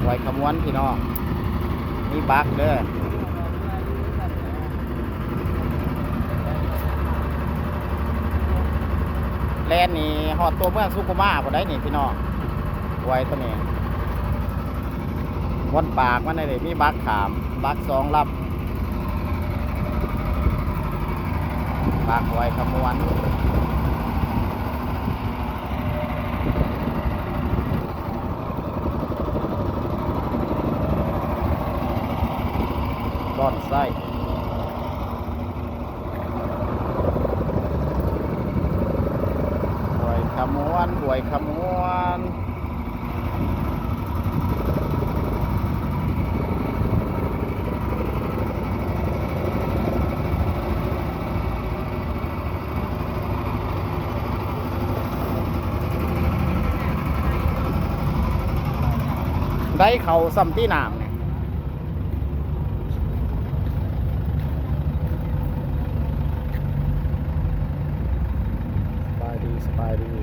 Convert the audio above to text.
ไว้ขมวนพี่น้องมีบักเด้อแลนนี่ฮอดตัวเมืองสุขุมมาบ่ได้นี่พี่น้องไว้ตัวนี้วนปากมันได้มีบักขามบักสองรับบักไว้ขมวนก้อนไส้หวยขมวนหวยขมวนได้เขาซ้ำที่น้ำเนี่ยสบายดี